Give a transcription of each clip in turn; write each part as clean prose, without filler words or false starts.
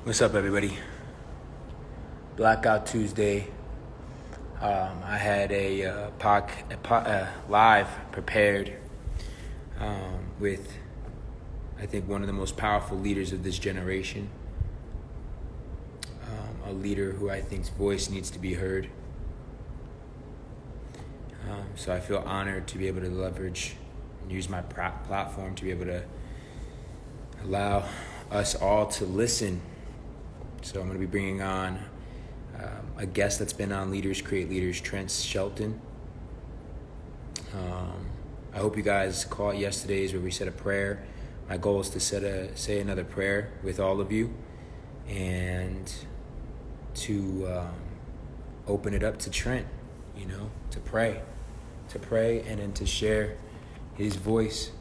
What's up, everybody? Blackout Tuesday. I had a live prepared with, I think, one of the most powerful leaders of this generation. A leader who I think's voice needs to be heard. So I feel honored to be able to leverage and use my platform to be able to allow us all to listen. So I'm going to be bringing on a guest that's been on Leaders Create Leaders, Trent Shelton. I hope you guys caught yesterday's where we said a prayer. My goal is to say another prayer with all of you and to open it up to Trent, to pray and then to share his voice.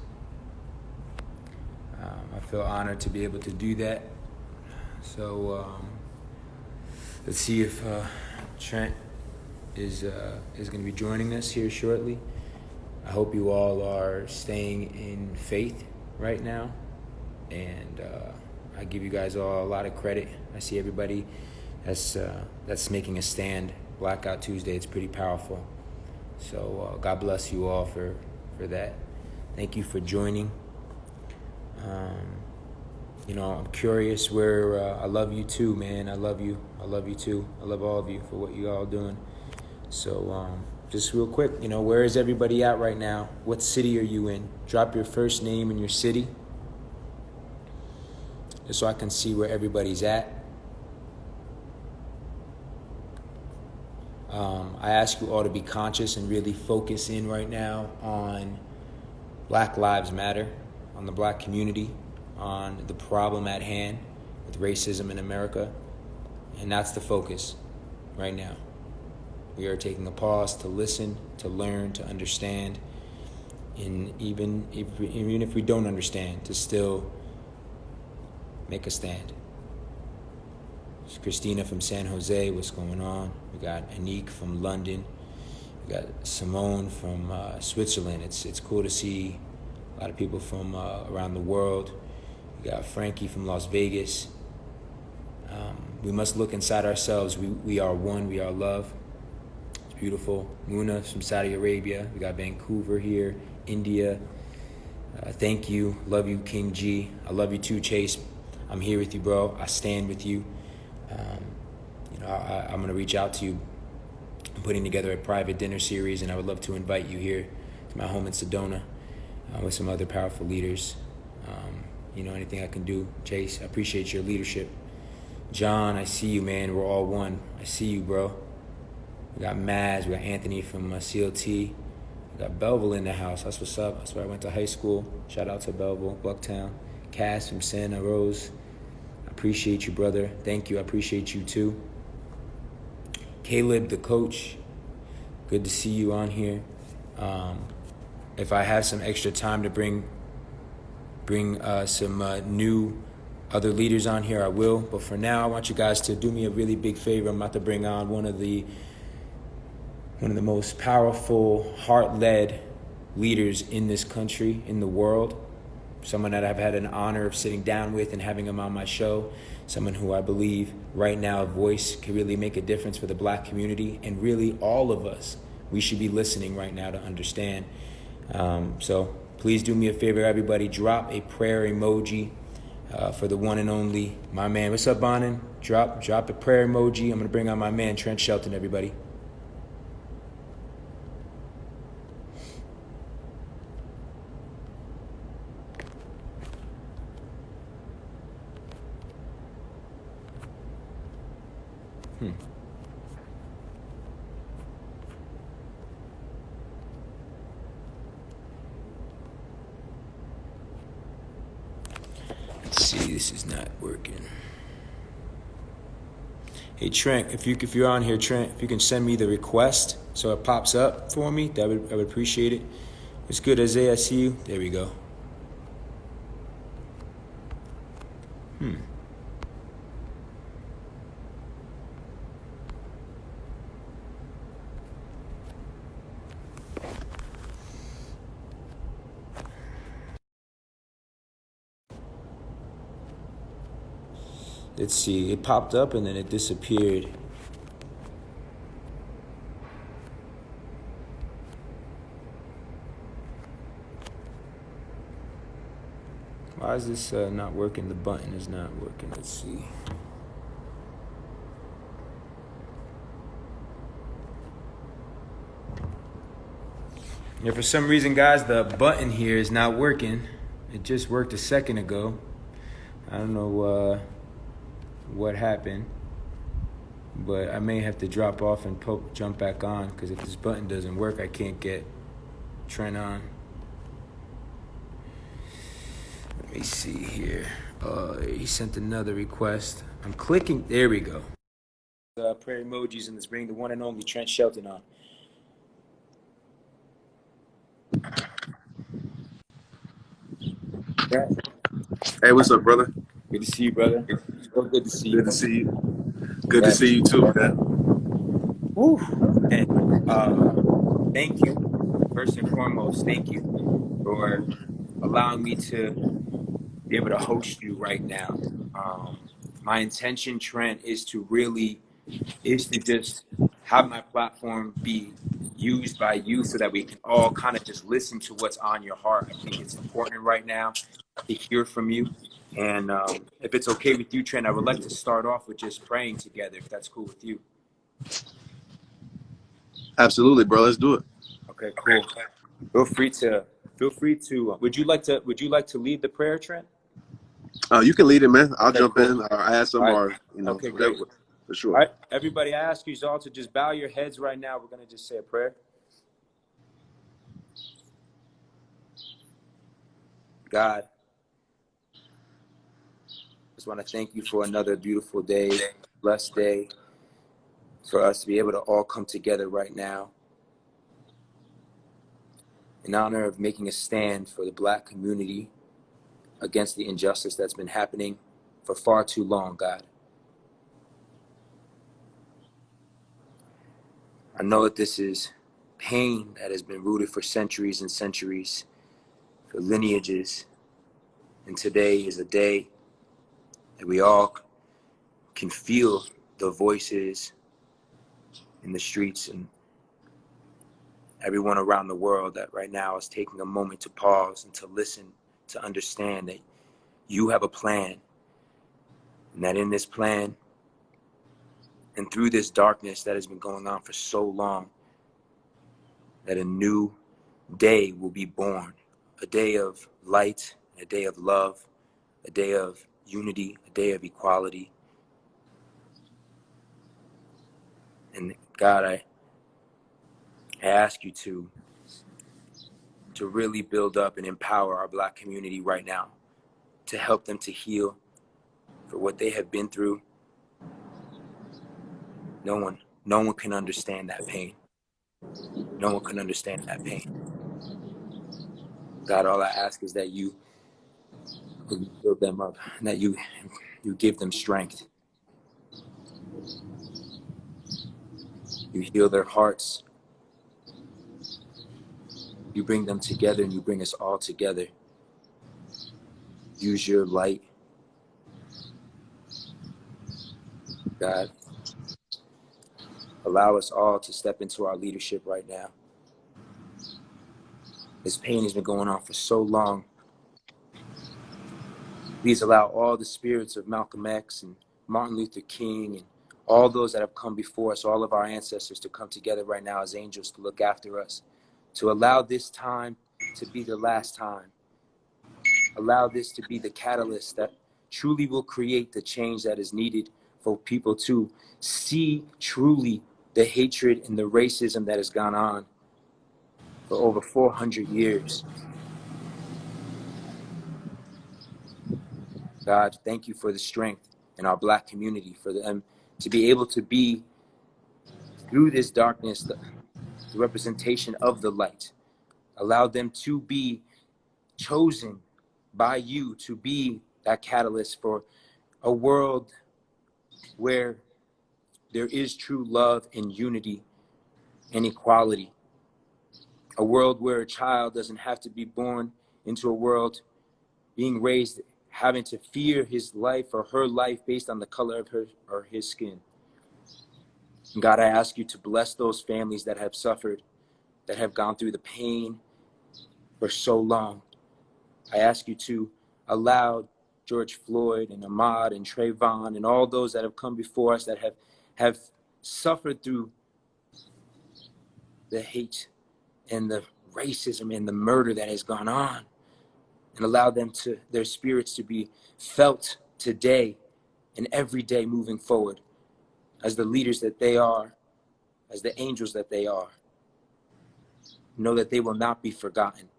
I feel honored to be able to do that. So let's see if Trent is going to be joining us here shortly. I hope you all are staying in faith right now, and I give you guys all a lot of credit. I see everybody that's making a stand. Blackout Tuesday, it's pretty powerful. So God bless you all for that. Thank you for joining. I'm curious where I love you too, man. I love you too. I love all of you for what you all doing. So just real quick, where is everybody at right now? What city are you in? Drop your first name and your city, just so I can see where everybody's at. I ask you all to be conscious and really focus in right now on Black Lives Matter, on the Black community, on the problem at hand with racism in America. And that's the focus right now. We are taking a pause to listen, to learn, to understand, and even if we don't understand, to still make a stand. It's Christina from San Jose, what's going on? We got Anik from London. We got Simone from Switzerland. It's cool to see a lot of people from around the world. We got Frankie from Las Vegas. We must look inside ourselves. We are one, we are love. It's beautiful. Muna from Saudi Arabia. We got Vancouver here, India. Thank you. Love you, King G. I love you too, Chase. I'm here with you, bro. I stand with you. I'm going to reach out to you. I'm putting together a private dinner series, and I would love to invite you here to my home in Sedona with some other powerful leaders. Anything I can do. Chase, I appreciate your leadership. John, I see you, man. We're all one. I see you, bro. We got Maz. We got Anthony from CLT. We got Belleville in the house. That's what's up. That's where I went to high school. Shout out to Belleville, Bucktown. Cass from Santa Rose. I appreciate you, brother. Thank you. I appreciate you, too. Caleb, the coach. Good to see you on here. If I have some extra time to bring some new other leaders on here, I will. But for now, I want you guys to do me a really big favor. I'm about to bring on one of the most powerful, heart-led leaders in this country, in the world. Someone that I've had an honor of sitting down with and having him on my show. Someone who I believe right now a voice can really make a difference for the Black community, and really all of us. We should be listening right now to understand. So please do me a favor, everybody. Drop a prayer emoji for the one and only, my man. What's up, Bonin? Drop a prayer emoji. I'm going to bring on my man, Trent Shelton, everybody. Let's see, this is not working. Hey Trent, if you're on here, Trent, if you can send me the request so it pops up for me, I would appreciate it. It's good, Isaiah. I see you. There we go. Let's see. It popped up and then it disappeared. Why is this not working? The button is not working. Let's see. Yeah, for some reason, guys, the button here is not working. It just worked a second ago. I don't know what happened, but I may have to drop off and jump back on, because if this button doesn't work, I can't get Trent on. Let me see here. He sent another request. I'm clicking. There we go. Prayer emojis, and let's bring the one and only Trent Shelton on. Yeah. Hey, what's up, brother? Good to see you, brother. So good to see you. Good to see you. Good to see you too, man. Woo. And thank you, first and foremost. Thank you for allowing me to be able to host you right now. My intention, Trent, is to just have my platform be used by you so that we can all kind of just listen to what's on your heart. I think it's important right now to hear from you. And if it's okay with you, Trent, I would like to start off with just praying together, if that's cool with you. Absolutely, bro. Let's do it. Okay, cool. Feel free to. Would you like to lead the prayer, Trent? You can lead it, man. I'll Okay, jump cool. in, or add some, Right. or Okay, whatever, great. for sure. All right, everybody, I ask you all to just bow your heads right now. We're gonna just say a prayer. God, just want to thank you for another beautiful day, blessed day, for us to be able to all come together right now in honor of making a stand for the Black community against the injustice that's been happening for far too long, God. I know that this is pain that has been rooted for centuries and centuries, for lineages, and today is a day that we all can feel the voices in the streets, and everyone around the world that right now is taking a moment to pause and to listen, to understand that you have a plan, and that in this plan and through this darkness that has been going on for so long, that a new day will be born, a day of light, a day of love, a day of unity, a day of equality. And God, I ask you to really build up and empower our Black community right now, to help them to heal for what they have been through. No one can understand that pain. No one can understand that pain. God, all I ask is that you build them up, and that you give them strength. You heal their hearts. You bring them together, and you bring us all together. Use your light, God. Allow us all to step into our leadership right now. This pain has been going on for so long. Please allow all the spirits of Malcolm X and Martin Luther King and all those that have come before us, all of our ancestors, to come together right now as angels to look after us, to allow this time to be the last time. Allow this to be the catalyst that truly will create the change that is needed for people to see truly the hatred and the racism that has gone on for over 400 years. God, thank you for the strength in our Black community, for them to be able to be, through this darkness, the representation of the light. Allow them to be chosen by you to be that catalyst for a world where there is true love and unity and equality. A world where a child doesn't have to be born into a world being raised having to fear his life or her life based on the color of her or his skin. And God, I ask you to bless those families that have suffered, that have gone through the pain for so long. I ask you to allow George Floyd and Ahmaud and Trayvon and all those that have come before us that have suffered through the hate and the racism and the murder that has gone on, and allow them to, their spirits to be felt today and every day moving forward as the leaders that they are, as the angels that they are. Know that they will not be forgotten,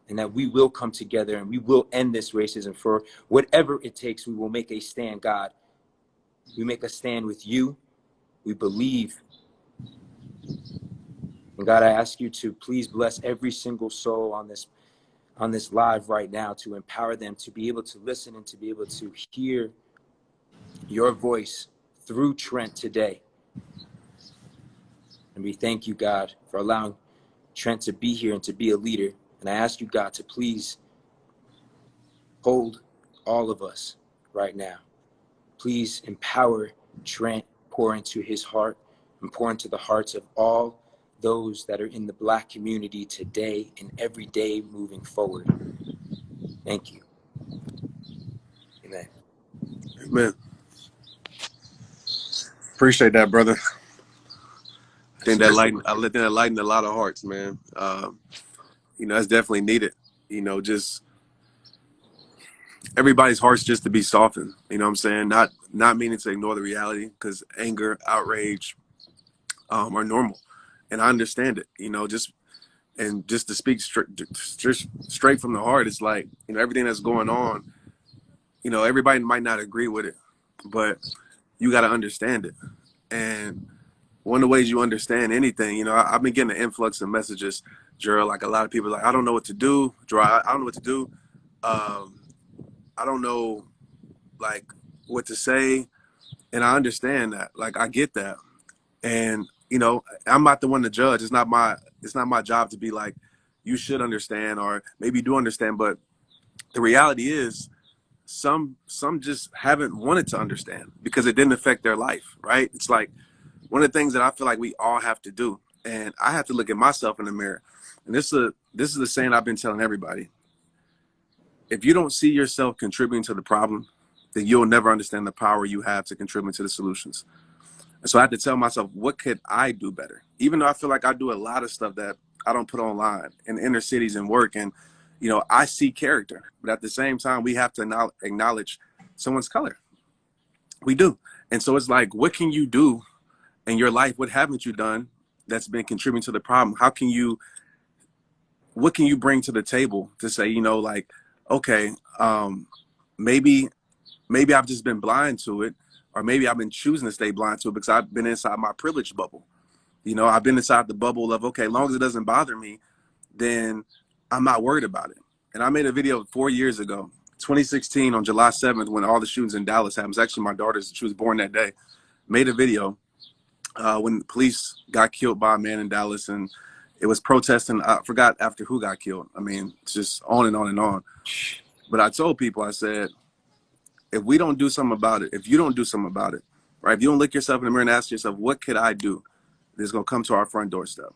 and that we will come together and we will end this racism. For whatever it takes, we will make a stand, God. We make a stand with you. We believe. And God, I ask you to please bless every single soul on this live right now, to empower them to be able to listen and to be able to hear your voice through Trent today. And we thank you, God, for allowing Trent to be here and to be a leader. And I ask you, God, to please hold all of us right now. Please empower Trent, pour into his heart and pour into the hearts of all those that are in the Black community today and every day moving forward. Thank you. Amen. Amen. Appreciate that, brother. I think that lightened a lot of hearts, man. You know, that's definitely needed. You know, just everybody's hearts just to be softened. You know what I'm saying? Not meaning to ignore the reality, because anger, outrage, are normal, and I understand it. You know, just to speak straight from the heart, it's like, you know, everything that's going on. You know, everybody might not agree with it, but you got to understand it. And one of the ways you understand anything, you know, I've been getting an influx of messages, Gerald, like a lot of people like, I don't know what to do. I don't know what to do. I don't know, like, what to say. And I understand that. Like, I get that. And, you know, I'm not the one to judge. It's not my job to be like, you should understand, or maybe you do understand. But the reality is, some just haven't wanted to understand because it didn't affect their life, right? It's like one of the things that I feel like we all have to do, and I have to look at myself in the mirror. And this is the saying I've been telling everybody. If you don't see yourself contributing to the problem, then you'll never understand the power you have to contribute to the solutions. And so I have to tell myself, what could I do better? Even though I feel like I do a lot of stuff that I don't put online in inner cities and work, and, you know, I see character, but at the same time, we have to acknowledge someone's color. We do. And so it's like, what can you do in your life? What haven't you done that's been contributing to the problem? What can you bring to the table to say, you know, like, okay, maybe I've just been blind to it, or maybe I've been choosing to stay blind to it because I've been inside my privilege bubble. You know, I've been inside the bubble of, okay, as long as it doesn't bother me, then I'm not worried about it. And I made a video 4 years ago, 2016, on July 7th, when all the shootings in Dallas happened. It was actually my daughter's, she was born that day. Made a video when police got killed by a man in Dallas, and it was protesting. I forgot after who got killed. I mean, it's just on and on and on. But I told people, I said, if we don't do something about it, if you don't do something about it, right? If you don't look yourself in the mirror and ask yourself, what could I do? It's going to come to our front doorstep.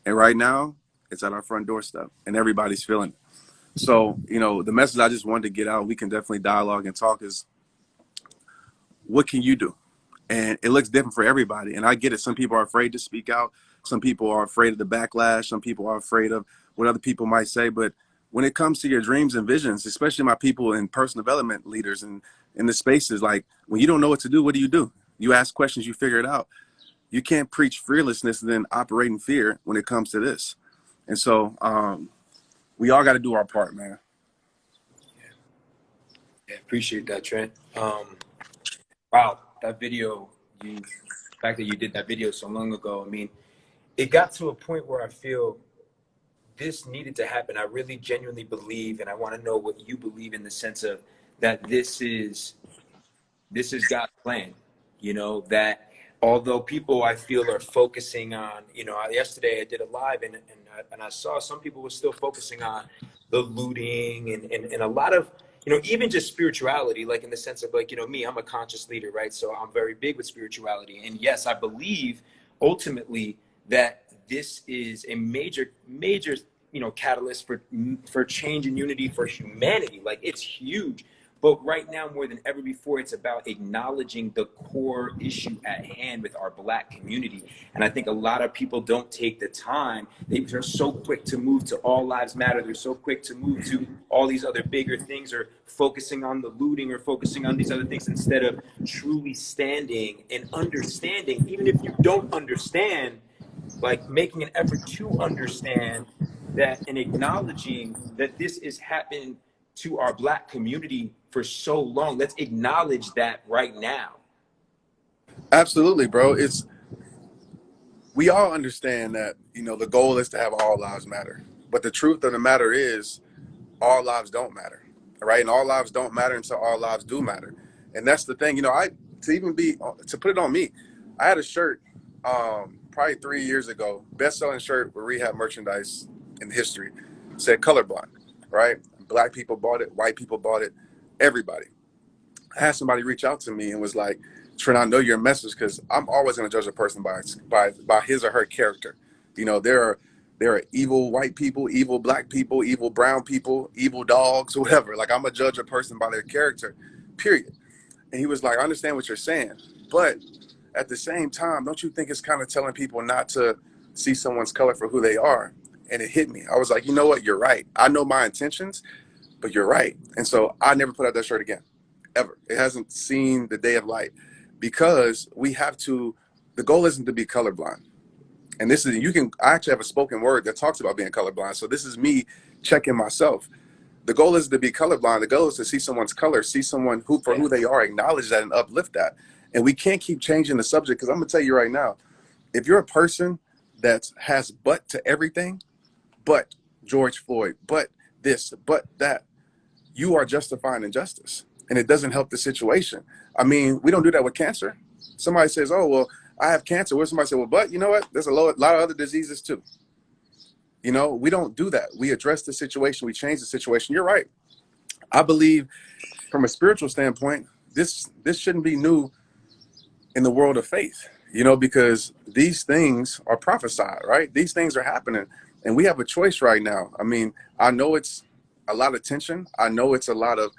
And right now, it's at our front doorstep, and everybody's feeling it. So, you know, the message I just wanted to get out, we can definitely dialogue and talk, is what can you do? And it looks different for everybody. And I get it. Some people are afraid to speak out. Some people are afraid of the backlash. Some people are afraid of what other people might say. But when it comes to your dreams and visions, especially my people in personal development leaders and in the spaces, like, when you don't know what to do, what do? You ask questions, you figure it out. You can't preach fearlessness and then operate in fear when it comes to this. And so we all got to do our part, man. Yeah, appreciate that, Trent. Wow, that video, the fact that you did that video so long ago, I mean, it got to a point where I feel this needed to happen. I really genuinely believe, and I want to know what you believe, in the sense of that this is God's plan, you know, that although people, I feel, are focusing on, you know, yesterday I did a live, and I saw some people were still focusing on the looting and a lot of, you know, even just spirituality, like in the sense of like, you know, me, I'm a conscious leader, right? So I'm very big with spirituality. And yes, I believe ultimately that this is a major, you know, catalyst for change and unity for humanity. Like it's huge. But right now, more than ever before, it's about acknowledging the core issue at hand with our Black community. And I think a lot of people don't take the time. They're so quick to move to all lives matter. They're so quick to move to all these other bigger things, or focusing on the looting, or focusing on these other things, instead of truly standing and understanding, even if you don't understand, like making an effort to understand that, and acknowledging that this is happening to our Black community for so long. Let's acknowledge that right now. Absolutely, bro. We all understand that, you know, the goal is to have all lives matter. But the truth of the matter is all lives don't matter. Right? And all lives don't matter until all lives do matter. And that's the thing, you know, to put it on me, I had a shirt probably 3 years ago, best-selling shirt with rehab merchandise in history, said colorblind, right? Black people bought it, white people bought it, everybody. I had somebody reach out to me and was like, Trent, I know your message, because I'm always going to judge a person by his or her character. You know, there are evil white people, evil Black people, evil brown people, evil dogs, whatever. Like, I'm going to judge a person by their character, period. And he was like, I understand what you're saying, but at the same time, don't you think it's kind of telling people not to see someone's color for who they are? And it hit me. I was like, you know what? You're right. I know my intentions, but you're right. And so I never put out that shirt again, ever. It hasn't seen the day of light, because the goal isn't to be colorblind. And I actually have a spoken word that talks about being colorblind. So this is me checking myself. The goal is to be colorblind. The goal is to see someone's color, see someone for who they are, acknowledge that and uplift that. And we can't keep changing the subject, because I'm going to tell you right now, if you're a person that has but to everything, but George Floyd, but this, but that, you are justifying injustice, and it doesn't help the situation. I mean, we don't do that with cancer. Somebody says, oh, well, I have cancer. What if somebody says, well, but you know what? There's a lot of other diseases too. You know, we don't do that. We address the situation. We change the situation. You're right. I believe from a spiritual standpoint, this shouldn't be new in the world of faith, you know, because these things are prophesied, right? These things are happening, and we have a choice right now. I mean, I know it's a lot of tension. I know it's a lot of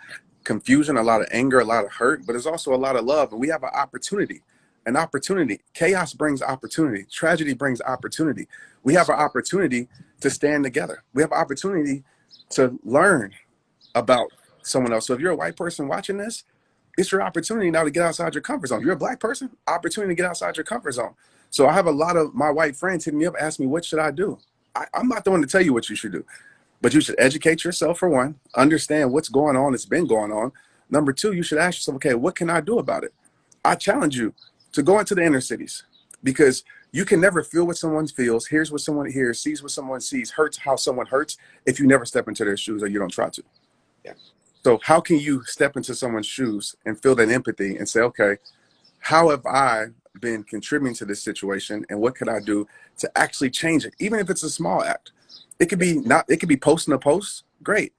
confusion, a lot of anger, a lot of hurt, but it's also a lot of love. And we have an opportunity. Chaos brings opportunity. Tragedy brings opportunity. We have an opportunity to stand together. We have an opportunity to learn about someone else. So if you're a white person watching this, it's your opportunity now to get outside your comfort zone. If you're a Black person, opportunity to get outside your comfort zone. So I have a lot of my white friends hitting me up, asking me, what should I do? I'm not the one to tell you what you should do, but you should educate yourself, for one, understand what's going on, it's been going on. Number two, you should ask yourself, okay, what can I do about it? I challenge you to go into the inner cities, because you can never feel what someone feels, hears what someone hears, sees what someone sees, hurts how someone hurts, if you never step into their shoes or you don't try to. Yeah. So how can you step into someone's shoes and feel that empathy and say, okay, how have I been contributing to this situation, and what could I do to actually change it? Even if it's a small act. It could be posting a post, great.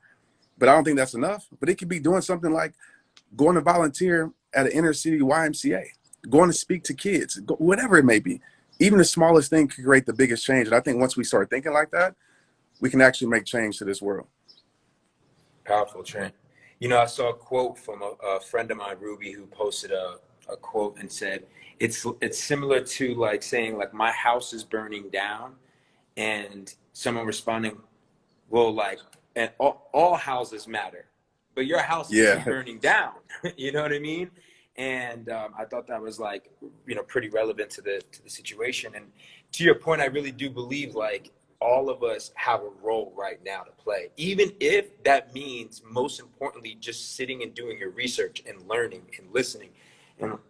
But I don't think that's enough. But it could be doing something like going to volunteer at an inner city YMCA, going to speak to kids, whatever it may be. Even the smallest thing could create the biggest change. And I think once we start thinking like that, we can actually make change to this world. Powerful, Trent. You know, I saw a quote from a friend of mine, Ruby, who posted a quote and said, it's similar to like saying, like, my house is burning down, and someone responding, well, like, and all houses matter, but your house is burning down. You know what I mean? And I thought that was, like, you know, pretty relevant to the situation. And to your point, I really do believe, like, all of us have a role right now to play, even if that means, most importantly, just sitting and doing your research and learning and listening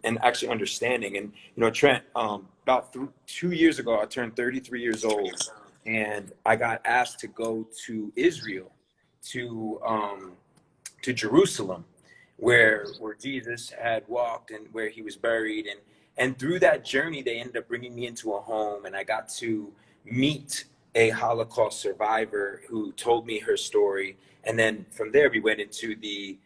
and actually understanding. And, you know, Trent, about 2 years ago, I turned 33 years old, and I got asked to go to Israel, to Jerusalem, where Jesus had walked and where he was buried. And through that journey, they ended up bringing me into a home, and I got to meet a Holocaust survivor who told me her story. And then from there, we went into the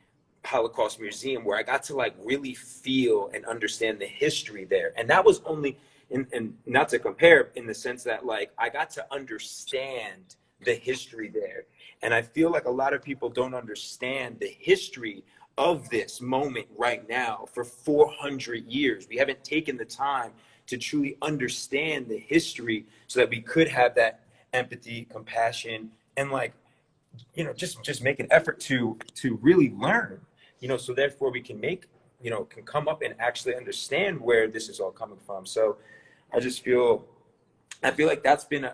Holocaust Museum, where I got to like really feel and understand the history there. And that was only, and not to compare in the sense that like I got to understand the history there. And I feel like a lot of people don't understand the history of this moment right now for 400 years. We haven't taken the time to truly understand the history so that we could have that empathy, compassion, and like, just make an effort to really learn, so therefore we can make, can come up and actually understand where this is all coming from. So I just feel, I feel like that's been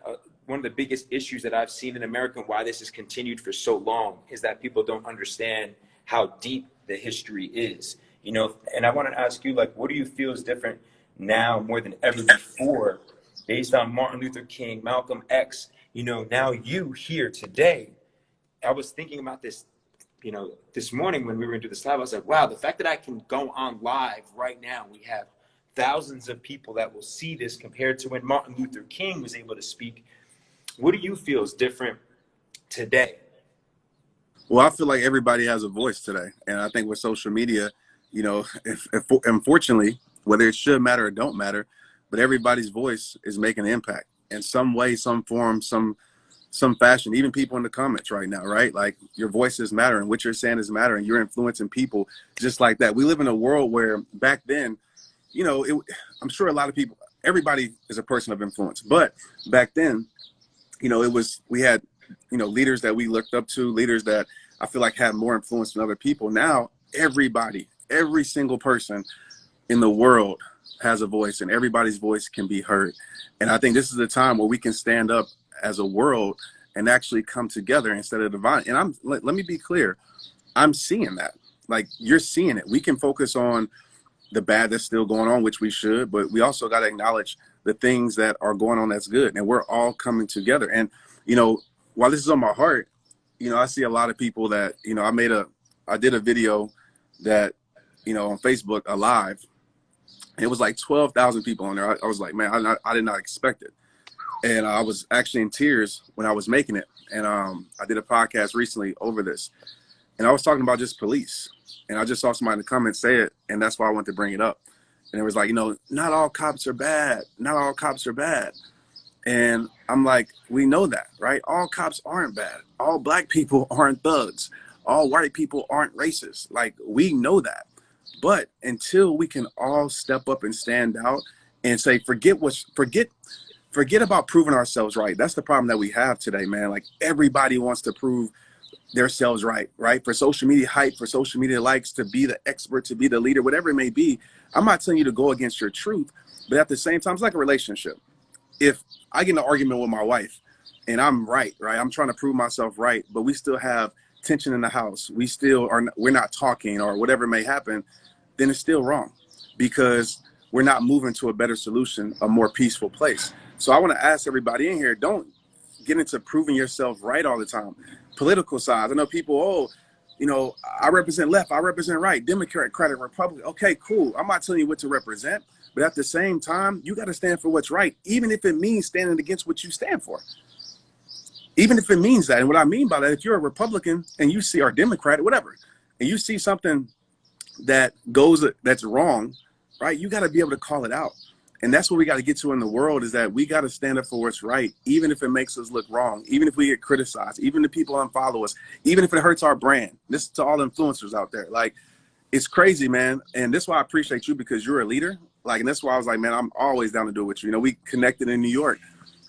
one of the biggest issues that I've seen in America, and why this has continued for so long, is that people don't understand how deep the history is, and I want to ask you, like, what do you feel is different now more than ever before, based on Martin Luther King, Malcolm X, now you here today? I was thinking about this, this morning when we were into this live. I was like, wow, the fact that I can go on live right now, we have thousands of people that will see this compared to when Martin Luther King was able to speak. What do you feel is different today? Well, I feel like everybody has a voice today. And I think with social media, if unfortunately, whether it should matter or don't matter, but everybody's voice is making an impact in some way, some form, some fashion. Even people in the comments right now, right? Like, your voices matter, and what you're saying is mattering. You're influencing people just like that. We live in a world where back then, I'm sure a lot of people, everybody is a person of influence, but back then, we had, leaders that we looked up to, leaders that I feel like had more influence than other people. Now, every single person in the world has a voice, and everybody's voice can be heard. And I think this is the time where we can stand up as a world and actually come together instead of dividing. And let me be clear. I'm seeing that. Like, you're seeing it. We can focus on the bad that's still going on, which we should, but we also got to acknowledge the things that are going on that's good. And we're all coming together. And, while this is on my heart, I see a lot of people that, I did a video that, on Facebook, a live. It was like 12,000 people on there. I was like, man, I did not expect it. And I was actually in tears when I was making it. And I did a podcast recently over this. And I was talking about just police. And I just saw somebody in the comments say it. And that's why I wanted to bring it up. And it was like, not all cops are bad. Not all cops are bad. And I'm like, we know that, right? All cops aren't bad. All black people aren't thugs. All white people aren't racist. Like, we know that. But until we can all step up and stand out and say, forget about proving ourselves right. That's the problem that we have today, man. Like, everybody wants to prove themselves right? For social media hype, for social media likes, to be the expert, to be the leader, whatever it may be. I'm not telling you to go against your truth, but at the same time, it's like a relationship. If I get in an argument with my wife and I'm right? I'm trying to prove myself right, but we still have tension in the house. We're not talking, or whatever may happen, then it's still wrong, because we're not moving to a better solution, a more peaceful place. So I want to ask everybody in here, don't get into proving yourself right all the time. Political sides. I know people, I represent left, I represent right, Democrat, Republican. Okay, cool. I'm not telling you what to represent, but at the same time, you got to stand for what's right, even if it means standing against what you stand for. Even if it means that. And what I mean by that, if you're a Republican and you see, or Democrat, whatever, and you see something that's wrong, right? You got to be able to call it out. And that's what we got to get to in the world, is that we got to stand up for what's right, even if it makes us look wrong, even if we get criticized, even if people unfollow us, even if it hurts our brand. This is to all influencers out there. Like, it's crazy, man. And that's why I appreciate you, because you're a leader. Like, and that's why I was like, man, I'm always down to do it with you. We connected in New York,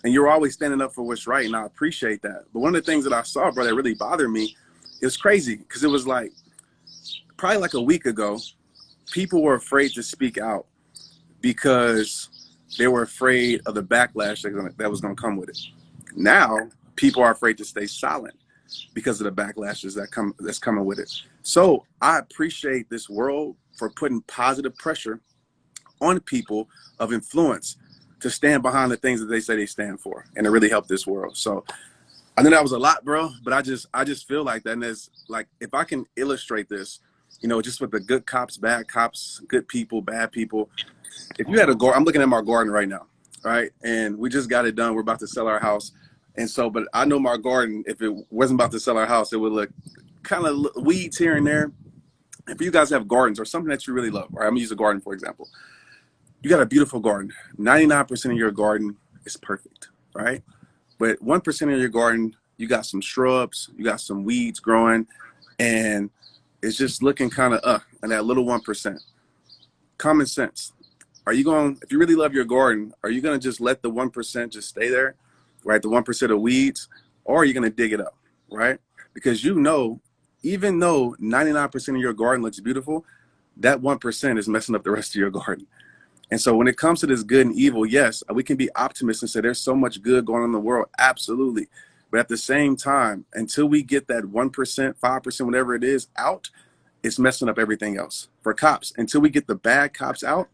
and you're always standing up for what's right. And I appreciate that. But one of the things that I saw, bro, that really bothered me, it was crazy, because it was like, probably like a week ago, people were afraid to speak out because they were afraid of the backlash that was going to come with it. Now, people are afraid to stay silent because of the backlashes that's coming with it. So I appreciate this world for putting positive pressure on people of influence to stand behind the things that they say they stand for, and to really help this world. So I know that was a lot, bro, but I just feel like that. And there's like, if I can illustrate this, just with the good cops, bad cops, good people, bad people. If you had I'm looking at my garden right now, right? And we just got it done. We're about to sell our house. And so, but I know my garden, if it wasn't about to sell our house, it would look kind of weeds here and there. If you guys have gardens or something that you really love, right? I'm gonna use a garden, for example. You got a beautiful garden. 99% of your garden is perfect, right? But 1% of your garden, you got some shrubs, you got some weeds growing, and it's just looking kind of and that little 1%. Common sense. Are you going, if you really love your garden, are you going to just let the 1% just stay there, right? The 1% of weeds, or are you going to dig it up, right? Because you know, even though 99% of your garden looks beautiful, that 1% is messing up the rest of your garden. And so when it comes to this good and evil, yes, we can be optimists and say there's so much good going on in the world. Absolutely. But at the same time, until we get that 1%, 5%, whatever it is out, it's messing up everything else. For cops, until we get the bad cops out,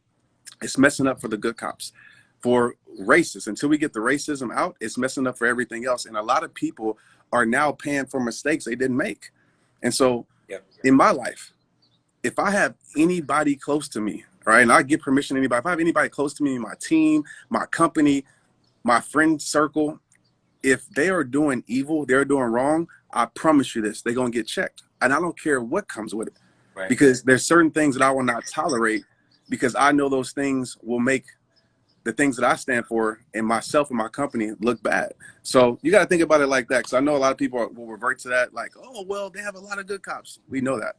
it's messing up for the good cops. For racists, until we get the racism out, it's messing up for everything else. And a lot of people are now paying for mistakes they didn't make. And so in my life, if I have anybody close to me, right, and I give permission to anybody, if I have anybody close to me, my team, my company, my friend circle, if they are doing evil, they're doing wrong, I promise you this, they're going to get checked. And I don't care what comes with it. Right. Because there's certain things that I will not tolerate, because I know those things will make the things that I stand for and myself and my company look bad. So you got to think about it like that, because I know a lot of people will revert to that like, oh, well, they have a lot of good cops. We know that.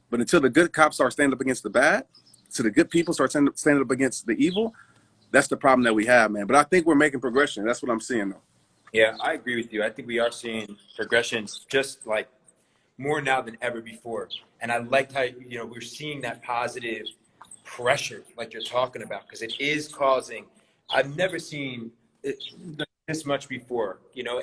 But until the good cops start standing up against the bad, so the good people start standing up against the evil, that's the problem that we have, man. But I think we're making progression. That's what I'm seeing, though. Yeah, I agree with you. I think we are seeing progressions just like more now than ever before. And I liked how, you know, we're seeing that positive pressure like you're talking about, because it is causing, I've never seen it this much before. You know,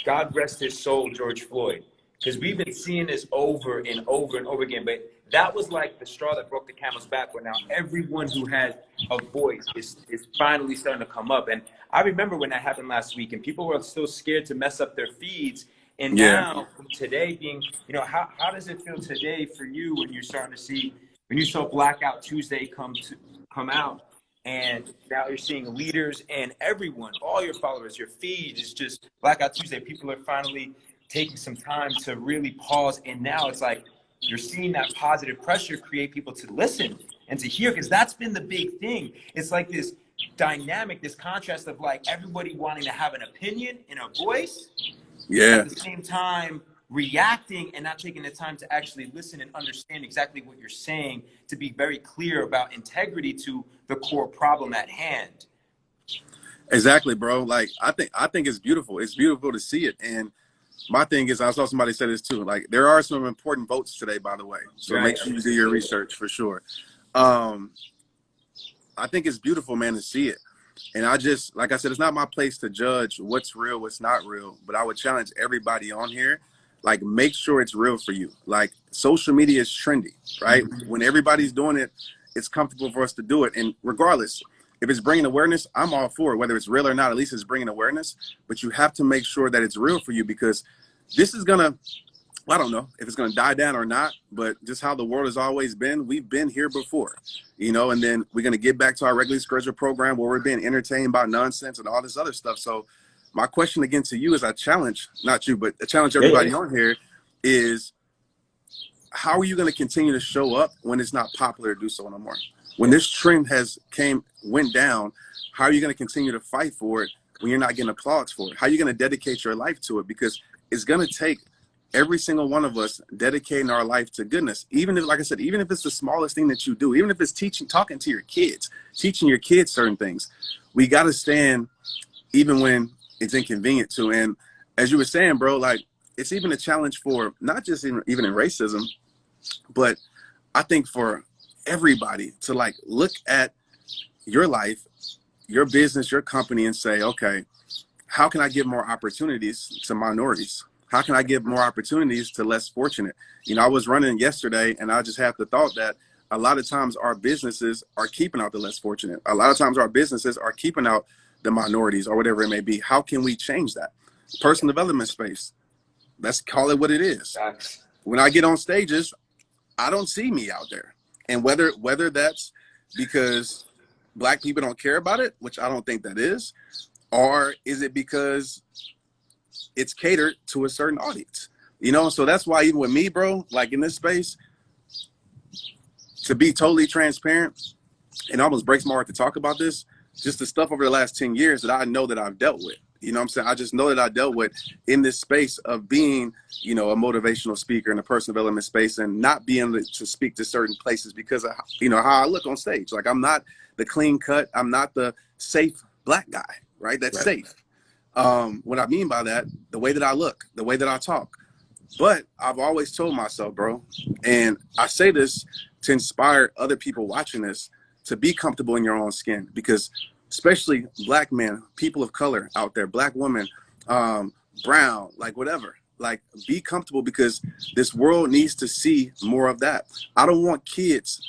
God rest his soul, George Floyd, because we've been seeing this over and over and over again. But that was like the straw that broke the camel's back, where now everyone who has a voice is finally starting to come up. And I remember when that happened last week, and people were still scared to mess up their feeds. And now today being, you know, how does it feel today for you when you're starting to see, when you saw Blackout Tuesday come out, and now you're seeing leaders and everyone, all your followers, your feed is just Blackout Tuesday. People are finally taking some time to really pause. And now it's like you're seeing that positive pressure create people to listen and to hear, because that's been the big thing. It's like this dynamic, this contrast of like everybody wanting to have an opinion and a voice. Yeah. At the same time, reacting and not taking the time to actually listen and understand exactly what you're saying, to be very clear about integrity to the core problem at hand. Exactly, bro. Like I think it's beautiful. It's beautiful to see it. And my thing is, I saw somebody say this too. Like there are some important votes today, by the way. So make sure you do your research for sure. I think it's beautiful, man, to see it. And I just, like I said, it's not my place to judge what's real, what's not real. But I would challenge everybody on here, like, make sure it's real for you. Like, social media is trendy, right? Mm-hmm. When everybody's doing it, it's comfortable for us to do it. And regardless, if it's bringing awareness, I'm all for it. Whether it's real or not, at least it's bringing awareness. But you have to make sure that it's real for you, because this is going to, I don't know if it's going to die down or not, but just how the world has always been, we've been here before, you know, and then we're going to get back to our regularly scheduled program where we're being entertained by nonsense and all this other stuff. So my question again to you is, I challenge, not you, but I challenge everybody on here is, how are you going to continue to show up when it's not popular to do so no more? When this trend went down, how are you going to continue to fight for it when you're not getting applause for it? How are you going to dedicate your life to it? Because it's going to take every single one of us dedicating our life to goodness. Even if, like I said, even if it's the smallest thing that you do, even if it's talking to your kids, teaching your kids certain things, we got to stand even when it's inconvenient to. And as you were saying, bro, like, it's even a challenge for not just even in racism, but I think for everybody to like look at your life, your business, your company, and say, okay, how can I give more opportunities to minorities? How can I give more opportunities to less fortunate? You know, I was running yesterday and I just had the thought that a lot of times our businesses are keeping out the less fortunate. A lot of times our businesses are keeping out the minorities or whatever it may be. How can we change that? Personal development space. Let's call it what it is. When I get on stages, I don't see me out there. And whether that's because Black people don't care about it, which I don't think that is, or is it because it's catered to a certain audience? You know, so that's why even with me, bro, like in this space, to be totally transparent, and it almost breaks my heart to talk about this, just the stuff over the last 10 years that I know that I've dealt with. You know what I'm saying? I just know that I dealt with in this space of being, you know, a motivational speaker in a personal development space and not being able to speak to certain places because of, you know, how I look on stage. Like I'm not the clean cut. I'm not the safe black guy, right? That's safe. What I mean by that, the way that I look, the way that I talk. But I've always told myself, bro, and I say this to inspire other people watching this to be comfortable in your own skin, because especially black men, people of color out there, black women, brown, like whatever, like be comfortable, because this world needs to see more of that. I don't want kids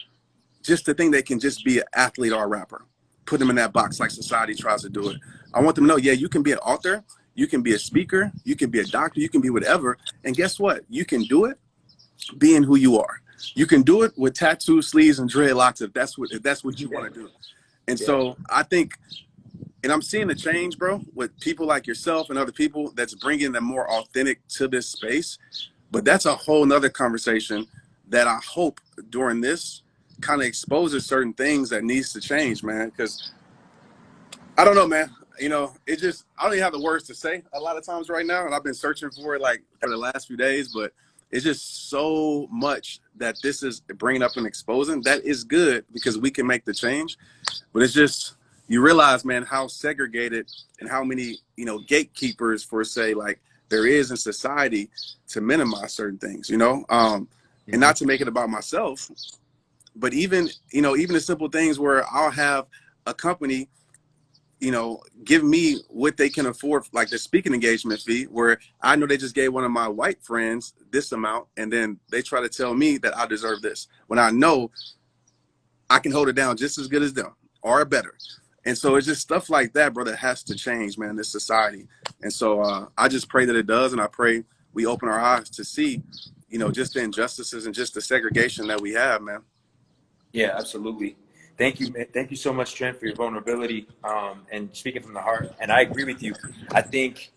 just to think they can just be an athlete or a rapper, put them in that box like society tries to do it. I want them to know, yeah, you can be an author, you can be a speaker, you can be a doctor, you can be whatever. And guess what? You can do it being who you are. You can do it with tattoo sleeves and dreadlocks if that's what you want to do. And so I think, and I'm seeing the change, bro, with people like yourself and other people that's bringing them more authentic to this space. But that's a whole nother conversation that I hope during this kind of exposes certain things that needs to change, man. Because I don't know, man. You know, it just, I don't even have the words to say a lot of times right now. And I've been searching for it like for the last few days, but it's just so much that this is bringing up and exposing. That is good because we can make the change. But it's just, you realize, man, how segregated and how many, you know, gatekeepers for, say, like there is in society to minimize certain things, you know, and not to make it about myself, but even, you know, even the simple things where I'll have a company, you know, give me what they can afford, like the speaking engagement fee, where I know they just gave one of my white friends this amount, and then they try to tell me that I deserve this, when I know I can hold it down just as good as them or better. And so it's just stuff like that, bro, that has to change, man, this society. And so I just pray that it does, and I pray we open our eyes to see, you know, just the injustices and just the segregation that we have, man. Yeah, absolutely. Thank you. Thank you so much, Trent, for your vulnerability and speaking from the heart. And I agree with you. I think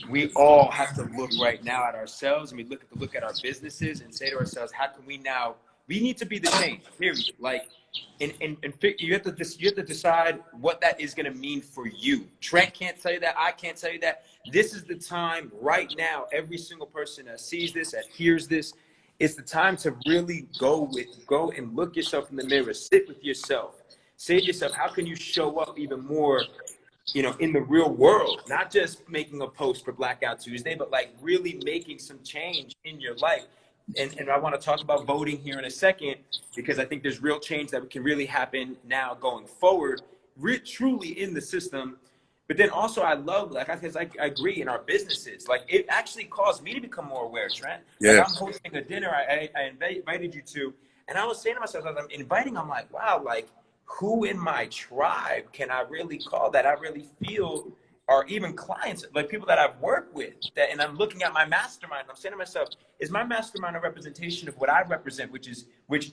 we all have to look right now at ourselves, and we look at our businesses and say to ourselves, how can we now, we need to be the change, period. Like, and you have to decide what that is going to mean for you. Trent can't tell you that. I can't tell you that. This is the time right now. Every single person that sees this, that hears this, it's the time to really go and look yourself in the mirror, sit with yourself, say to yourself, how can you show up even more, you know, in the real world, not just making a post for Blackout Tuesday, but like really making some change in your life. And I want to talk about voting here in a second, because I think there's real change that can really happen now going forward, truly in the system. But then also I love, like, I agree in our businesses, like it actually caused me to become more aware, Trent. Yeah. Like I'm hosting a dinner I invited you to, and I was saying to myself, as I'm inviting, I'm like, wow, like who in my tribe can I really call that I really feel, or even clients, like people that I've worked with, that, and I'm looking at my mastermind, and I'm saying to myself, is my mastermind a representation of what I represent, which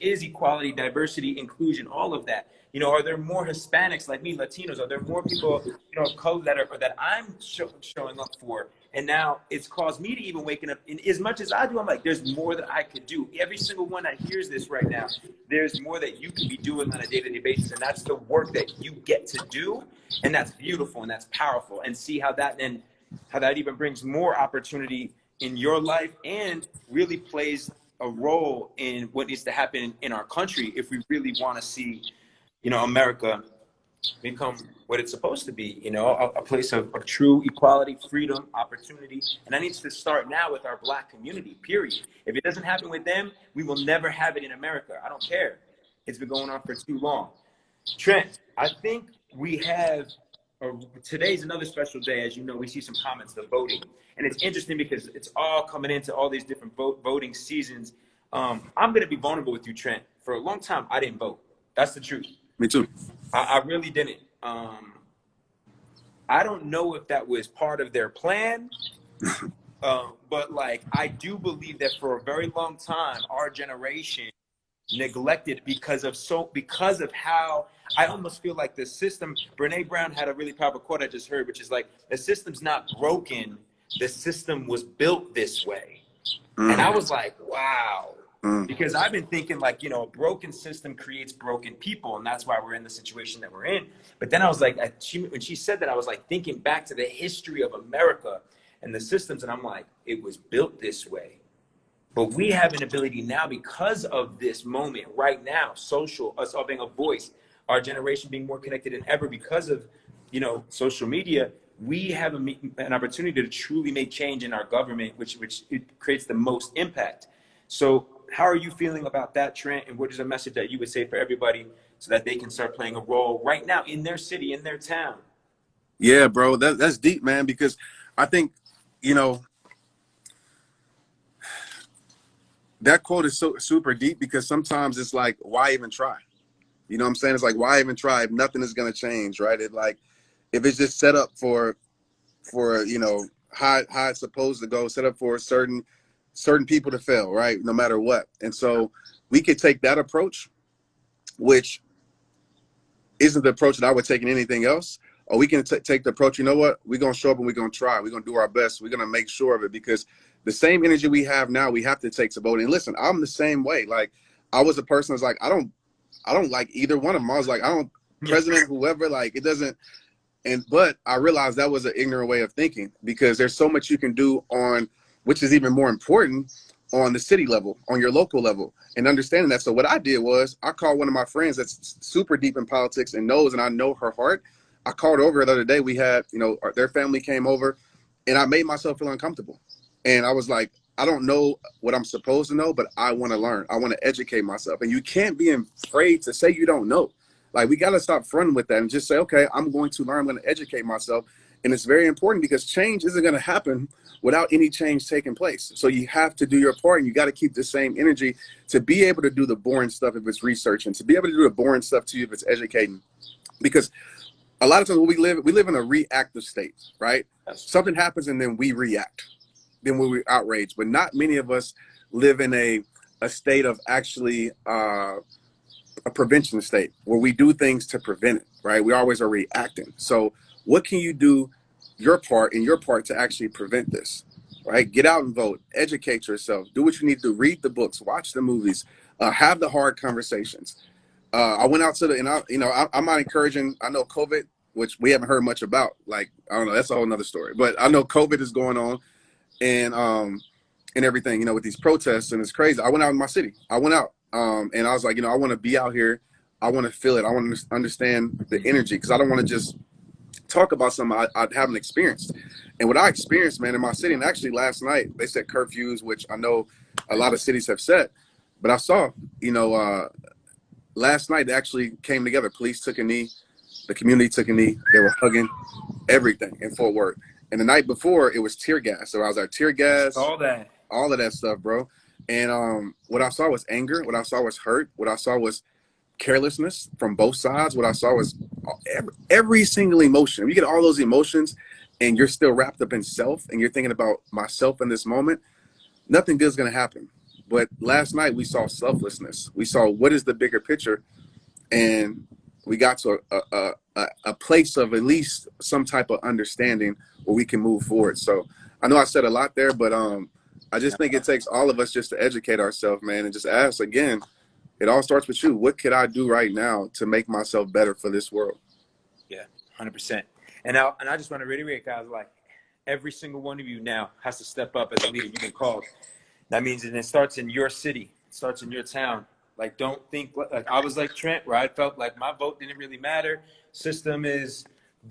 is equality, diversity, inclusion, all of that? You know, are there more Hispanics like me, Latinos? Are there more people, you know, of color that I'm showing up for? And now it's caused me to even waking up. And as much as I do, I'm like, there's more that I could do. Every single one that hears this right now, there's more that you can be doing on a day-to-day basis. And that's the work that you get to do. And that's beautiful and that's powerful. And see how that even brings more opportunity in your life and really plays a role in what needs to happen in our country if we really want to see, you know, America become what it's supposed to be, you know, a place of true equality, freedom, opportunity. And that needs to start now with our Black community, period. If it doesn't happen with them, we will never have it in America. I don't care. It's been going on for too long. Trent, I think we have, today's another special day. As you know, we see some comments, the voting. And it's interesting because it's all coming into all these different voting seasons. I'm going to be vulnerable with you, Trent. For a long time, I didn't vote. That's the truth. Me too. I really didn't. I don't know if that was part of their plan, but like I do believe that for a very long time, our generation neglected because of how I almost feel like the system. Brene Brown had a really powerful quote I just heard, which is like, the system's not broken, the system was built this way. And I was like, wow. Because I've been thinking like, you know, a broken system creates broken people, and that's why we're in the situation that we're in. But then I was like, when she said that, I was like thinking back to the history of America and the systems, and I'm like, it was built this way. But we have an ability now, because of this moment right now, social, us all being a voice, our generation being more connected than ever because of, you know, social media. We have an opportunity to truly make change in our government, which it creates the most impact. So how are you feeling about that, Trent? And what is a message that you would say for everybody so that they can start playing a role right now in their city, in their town? Yeah, bro, that's deep, man, because I think, you know, that quote is so super deep, because sometimes it's like, why even try? You know what I'm saying? It's like, why even try if nothing is going to change, right? It like, if it's just set up for, you know, how it's supposed to go, set up for certain people to fail, right? No matter what. And so we could take that approach, which isn't the approach that I would take in anything else. Or we can take the approach, you know what? We're going to show up and we're going to try. We're going to do our best. We're going to make sure of it, because the same energy we have now, we have to take to voting. And listen, I'm the same way. Like, I was a person that's like, I don't like either one of them. I was like, I don't, president, whoever, like, it doesn't. But I realized that was an ignorant way of thinking, because there's so much you can do on, which is even more important, on the city level, on your local level, and understanding that. So what I did was, I called one of my friends that's super deep in politics and knows, and I know her heart. I called over the other day. We had, you know, their family came over, and I made myself feel uncomfortable. And I was like, I don't know what I'm supposed to know, but I want to learn. I want to educate myself. And you can't be afraid to say you don't know. Like, we got to stop fronting with that and just say, okay, I'm going to learn. I'm going to educate myself. And it's very important, because change isn't going to happen without any change taking place. So you have to do your part, and you got to keep the same energy to be able to do the boring stuff if it's researching, to be able to do the boring stuff to you if it's educating. Because a lot of times we live in a reactive state, right? Something happens and then we react. Then we're outraged. But not many of us live in a state of actually a prevention state, where we do things to prevent it, right? We always are reacting. So what can you do your part to actually prevent this, right? Get out and vote, educate yourself, do what you need to do, read the books, watch the movies, have the hard conversations. I went out to I'm not encouraging, I know COVID, which we haven't heard much about. Like, I don't know, that's a whole nother story, but I know COVID is going on, and everything, you know, with these protests, and it's crazy. I went out in my city. I went out, and I was like, you know, I want to be out here. I want to feel it. I want to understand the energy, because I don't want to just talk about something I haven't experienced. And what I experienced, man, in my city, and actually last night, they set curfews, which I know a lot of cities have set, but I saw, you know, last night they actually came together. Police took a knee. The community took a knee. They were hugging, everything in Fort Worth. And the night before, it was tear gas. So I was like, tear gas, all of that stuff, bro. And what I saw was anger. What I saw was hurt. What I saw was carelessness from both sides. What I saw was every single emotion. You get all those emotions, and you're still wrapped up in self, and you're thinking about myself in this moment, nothing good is going to happen. But last night, we saw selflessness. We saw what is the bigger picture, and we got to a place of at least some type of understanding where we can move forward. So I know I said a lot there, but I just think it takes all of us just to educate ourselves, man, and just ask again. It all starts with you. What could I do right now to make myself better for this world? Yeah, 100%. And I just want to reiterate, guys, like, every single one of you now has to step up as a leader. You've been called. That means that it starts in your city, it starts in your town. Like, don't think like I was like Trent, where I felt like my vote didn't really matter. System is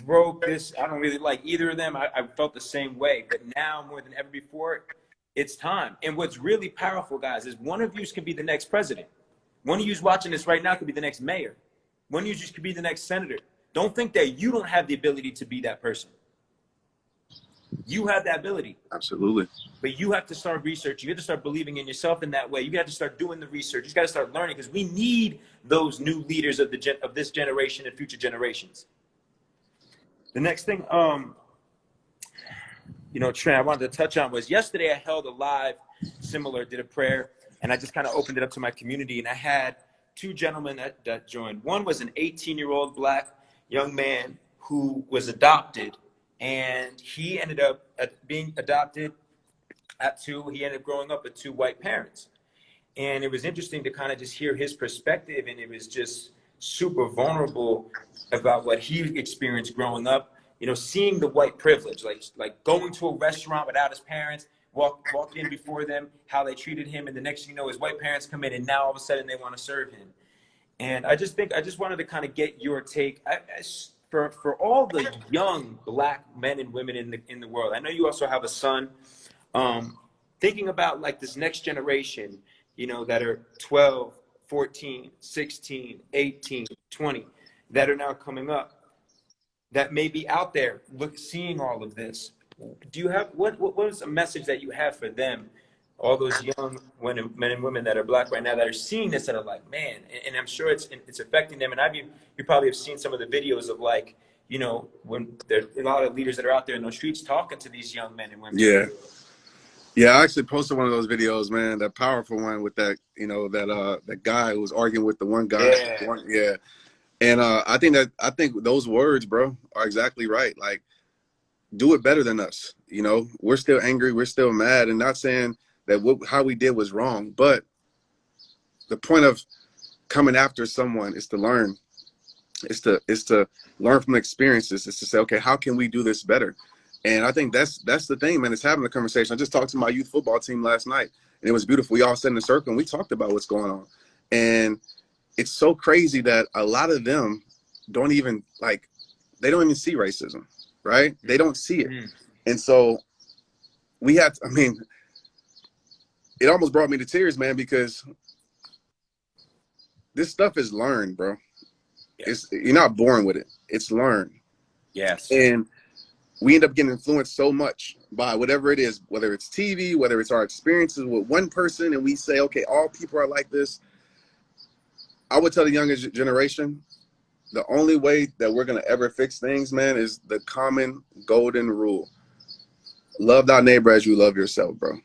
broke. I don't really like either of them. I felt the same way. But now more than ever before, it's time. And what's really powerful, guys, is one of you could be the next president. One of you watching this right now could be the next mayor. One of you could be the next senator. Don't think that you don't have the ability to be that person. You have that ability. Absolutely. But you have to start researching. You have to start believing in yourself in that way. You got to start doing the research. You got to start learning, because we need those new leaders of this generation and future generations. The next thing, you know, Trent, I wanted to touch on was yesterday I held a live, did a prayer, and I just kind of opened it up to my community, and I had two gentlemen that joined. One was an 18-year-old black young man who was adopted, and he ended up being adopted he ended up growing up with two white parents. And it was interesting to kind of just hear his perspective, and it was just super vulnerable about what he experienced growing up, you know, seeing the white privilege, like going to a restaurant without his parents, walked in before them, how they treated him, and the next thing you know, his white parents come in, and now all of a sudden they want to serve him. And I just wanted to kind of get your take for all the young black men and women in the world. I know you also have a son. Thinking about like this next generation, you know, that are 12, 14, 16, 18, 20, that are now coming up, that may be out there seeing all of this. Do you have, what is a message that you have for them, all those young men and women that are black right now that are seeing this, that are like, man, and I'm sure it's affecting them. And you probably have seen some of the videos of, like, you know, when there's a lot of leaders that are out there in those streets talking to these young men and women. Yeah. Yeah, I actually posted one of those videos, man, that powerful one with that, you know, that guy who was arguing with the one guy. Yeah. And I think those words, bro, are exactly right. Like, do it better than us. You know, we're still angry, we're still mad, and not saying that how we did was wrong, but the point of coming after someone is to learn. It's to learn from experiences. It's to say, okay, how can we do this better? And I think that's the thing, man. It's having a conversation. I just talked to my youth football team last night, and it was beautiful. We all sat in a circle and we talked about what's going on. And it's so crazy that a lot of them don't even see racism, right? They don't see it. And so it almost brought me to tears, man, because this stuff is learned, bro. Yes. You're not born with it. It's learned. Yes. And we end up getting influenced so much by whatever it is, whether it's TV, whether it's our experiences with one person, and we say, okay, all people are like this. I would tell the younger generation, the only way that we're going to ever fix things, man, is the common golden rule. Love thy neighbor as you love yourself, bro.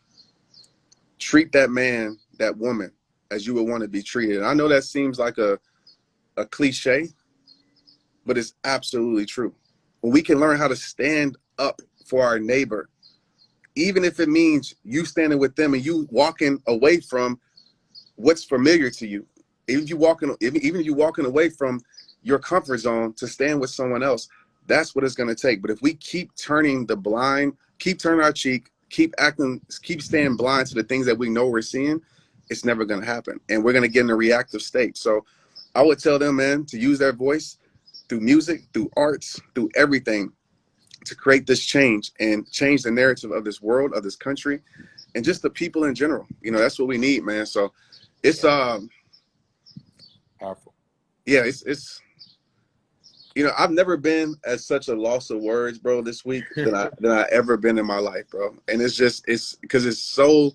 Treat that man, that woman, as you would want to be treated. And I know that seems like a cliche, but it's absolutely true. When we can learn how to stand up for our neighbor, even if it means you standing with them and you walking away from what's familiar to you, even if you walking away from your comfort zone to stand with someone else, that's what it's going to take. But if we keep turning our cheek, keep staying blind to the things that we know we're seeing, it's never going to happen. And we're going to get in a reactive state. So I would tell them, man, to use their voice through music, through arts, through everything, to create this change and change the narrative of this world, of this country, and just the people in general. You know, that's what we need, man. So it's powerful. Yeah, it's you know, I've never been at such a loss of words, bro, this week than I ever been in my life, bro. And it's because it's so,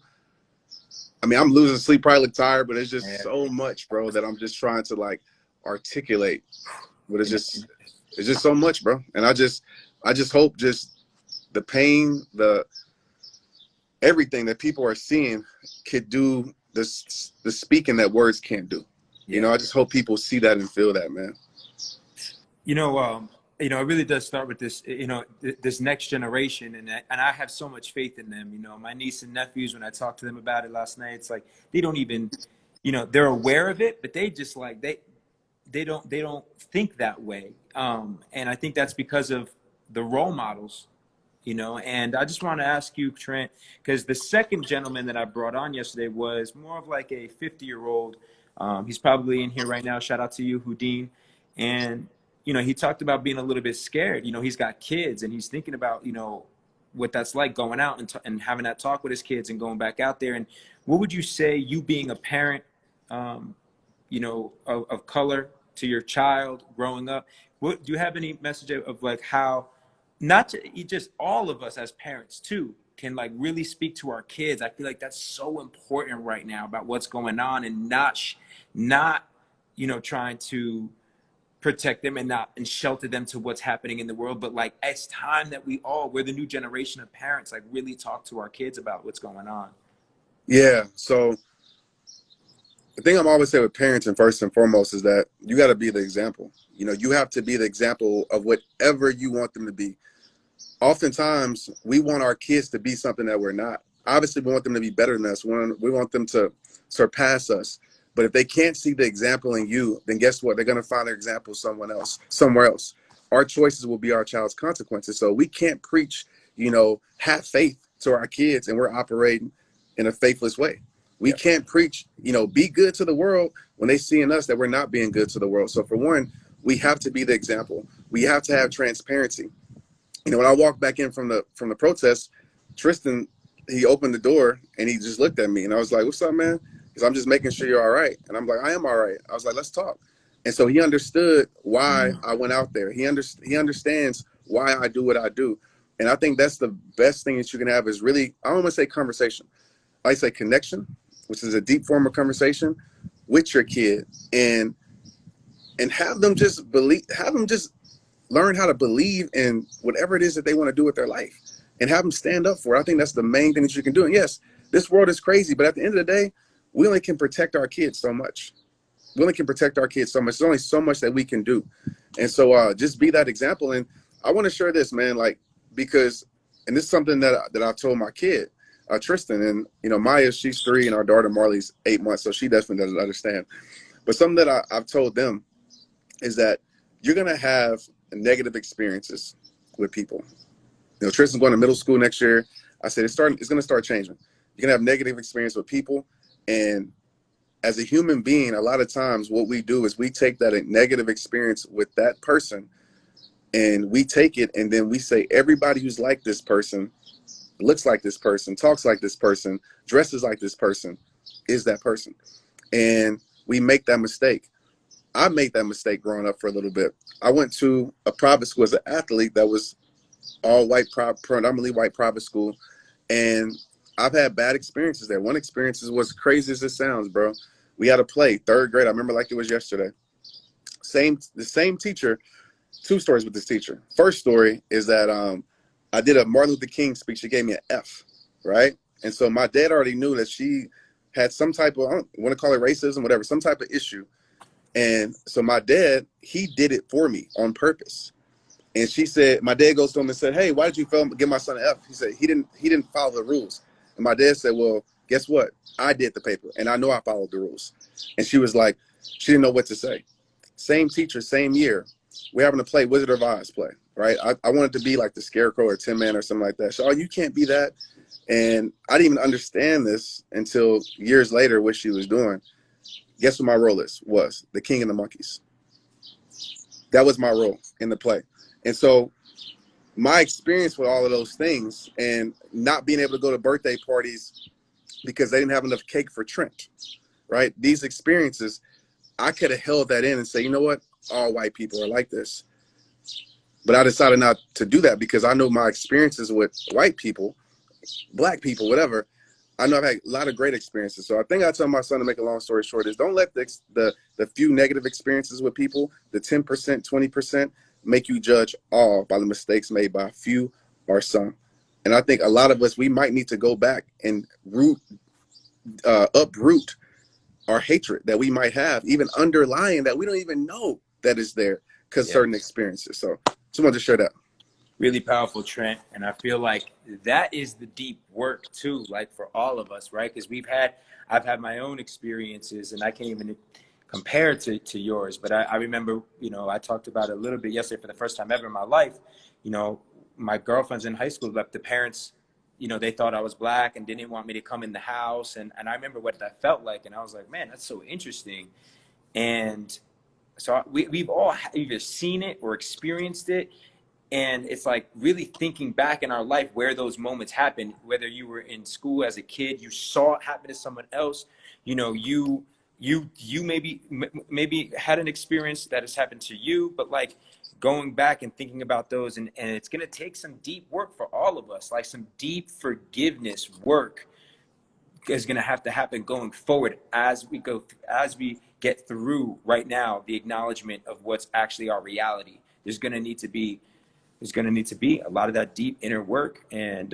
I mean, I'm losing sleep, probably look tired, but it's just so much, bro, that I'm just trying to like articulate. But it's just so much, bro. And I just hope just the pain, everything that people are seeing could do the speaking that words can't do. You know, I just hope people see that and feel that, man. You know, it really does start with this, you know, this next generation, and I have so much faith in them. You know, my niece and nephews, when I talked to them about it last night, it's like they don't even, you know, they're aware of it, but they just like they don't think that way. And I think that's because of the role models, you know. And I just want to ask you, Trent, because the second gentleman that I brought on yesterday was more of like a 50-year-old. He's probably in here right now. Shout out to you, Houdin. And, you know, he talked about being a little bit scared. You know, he's got kids and he's thinking about, you know, what that's like going out and having that talk with his kids and going back out there. And what would you say, you being a parent, you know, of color to your child growing up, do you have any message of like how just all of us as parents too can like really speak to our kids? I feel like that's so important right now about what's going on, and not, you know, trying to protect them and shelter them to what's happening in the world. But like, it's time that we're the new generation of parents, like really talk to our kids about what's going on. Yeah. So thing I'm always saying with parents, and first and foremost, is that you got to be the example. You know, you have to be the example of whatever you want them to be. Oftentimes, we want our kids to be something that we're not. Obviously, we want them to be better than us. We want them to surpass us. But if they can't see the example in you, then guess what? They're going to find their example somewhere else. Our choices will be our child's consequences. So we can't preach, you know, have faith to our kids, and we're operating in a faithless way. We can't preach, you know, be good to the world when they see in us that we're not being good to the world. So for one, we have to be the example. We have to have transparency. You know, when I walked back in from the protest, Tristan, he opened the door and he just looked at me, and I was like, "What's up, man?" Because I'm just making sure you're all right. And I'm like, "I am all right." I was like, "Let's talk." And so he understood why I went out there. He understands why I do what I do. And I think that's the best thing that you can have is really, I don't want to say conversation. I say connection, which is a deep form of conversation with your kid, and have them just learn how to believe in whatever it is that they want to do with their life, and have them stand up for it. I think that's the main thing that you can do. And yes, this world is crazy, but at the end of the day, we only can protect our kids so much. There's only so much that we can do. And so just be that example. And I want to share this, man, like, because, and this is something that I've told my kid, Tristan, and, you know, Maya, she's 3 and our daughter Marley's 8 months. So she definitely doesn't understand. But something that I've told them is that you're going to have negative experiences with people. You know, Tristan's going to middle school next year. I said, it's going to start changing. You're going to have negative experience with people. And as a human being, a lot of times what we do is we take that negative experience with that person, and we take it, and then we say, everybody who's like this person, looks like this person, talks like this person, dresses like this person, is that person. And we make that mistake. I made that mistake growing up for a little bit. I went to a private school as an athlete that was all white, predominantly white private school. And I've had bad experiences there. One experience was crazy as it sounds, bro. We had a play, 3rd grade. I remember like it was yesterday. The same teacher, 2 stories with this teacher. First story is that I did a Martin Luther King speech. She gave me an F, right? And so my dad already knew that she had some type of, I don't want to call it racism, whatever, some type of issue. And so my dad, he did it for me on purpose. And she said, my dad goes to him and said, "Hey, why did you give my son an F?" He said, he didn't follow the rules. And my dad said, "Well, guess what? I did the paper, and I know I followed the rules." And she was like, she didn't know what to say. Same teacher, same year. We're having to play Wizard of Oz play, right? I wanted to be like the Scarecrow or Tin Man or something like that. So, "Oh, you can't be that." And I didn't even understand this until years later, what she was doing. Guess what my role was? The King and the Monkeys. That was my role in the play. And so my experience with all of those things, and not being able to go to birthday parties because they didn't have enough cake for Trent, right? These experiences, I could have held that in and say, you know what? All white people are like this. But I decided not to do that because I know my experiences with white people, black people, whatever. I know I've had a lot of great experiences. So I think I tell my son, to make a long story short, is don't let the few negative experiences with people, the 10%, 20%, make you judge all by the mistakes made by a few or some. And I think a lot of us, we might need to go back and uproot our hatred that we might have, even underlying that we don't even know that is there because certain experiences. So just wanted to share that. Really powerful, Trent. And I feel like that is the deep work too, like for all of us, right? Because I've had my own experiences, and I can't even compare to yours. But I remember, you know, I talked about it a little bit yesterday for the first time ever in my life. You know, my girlfriends in high school, but the parents, you know, they thought I was black and didn't want me to come in the house. And I remember what that felt like. And I was like, man, that's so interesting. And so we've all either seen it or experienced it. And it's like really thinking back in our life where those moments happened, whether you were in school as a kid, you saw it happen to someone else, you know, you maybe had an experience that has happened to you, but like going back and thinking about those, and it's going to take some deep work for all of us, like some deep forgiveness work is going to have to happen going forward as we get through right now, the acknowledgement of what's actually our reality. There's going to need to be a lot of that deep inner work. And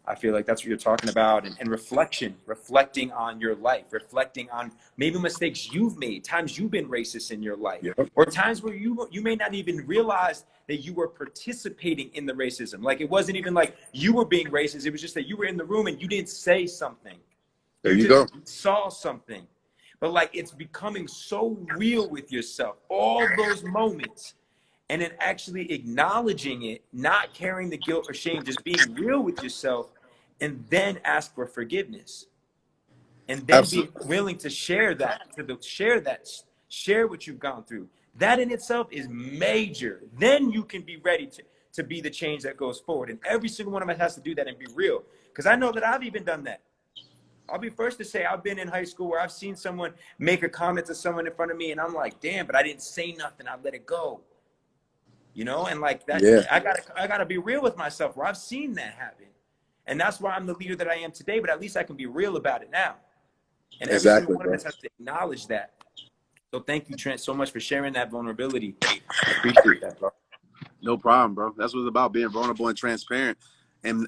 I feel like that's what you're talking about. And reflecting on your life, reflecting on maybe mistakes you've made, times you've been racist in your life, Yep. or times where you may not even realize that you were participating in the racism. Like, it wasn't even like you were being racist. It was just that you were in the room and you didn't say something. There you just go. saw something. But like, it's becoming so real with yourself, all those moments, and then actually acknowledging it, not carrying the guilt or shame, just being real with yourself, and then ask for forgiveness. And then being Absolutely. willing to share what you've gone through. That in itself is major. Then you can be ready to be the change that goes forward. And every single one of us has to do that and be real. Because I know that I've even done that. I'll be first to say I've been in high school where I've seen someone make a comment to someone in front of me, and I'm like, damn, but I didn't say nothing. I let it go. You know, and like that, Yeah. I gotta be real with myself where I've seen that happen. And that's why I'm the leader that I am today, but at least I can be real about it now. And every Exactly, single one bro. of us has to acknowledge that. So thank you, Trent, so much for sharing that vulnerability. I appreciate that, bro. No problem, bro. That's what it's about, being vulnerable and transparent, and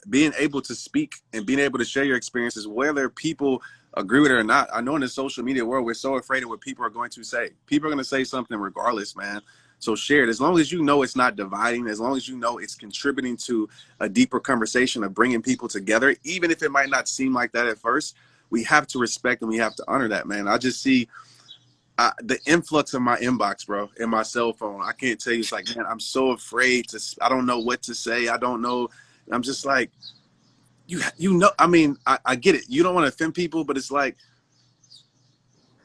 being able to speak and being able to share your experiences, whether people agree with it or not. I know in the social media world, we're so afraid of what people are going to say. People are going to say something regardless, man. So share it. As long as you know it's not dividing, as long as you know it's contributing to a deeper conversation of bringing people together, even if it might not seem like that at first, we have to respect and we have to honor that, man. I just see the influx of my inbox, bro, in my cell phone. I can't tell you. It's like, man, I'm so afraid I don't know what to say. I don't know. I'm just like, you know, I mean, I get it. You don't want to offend people, but it's like,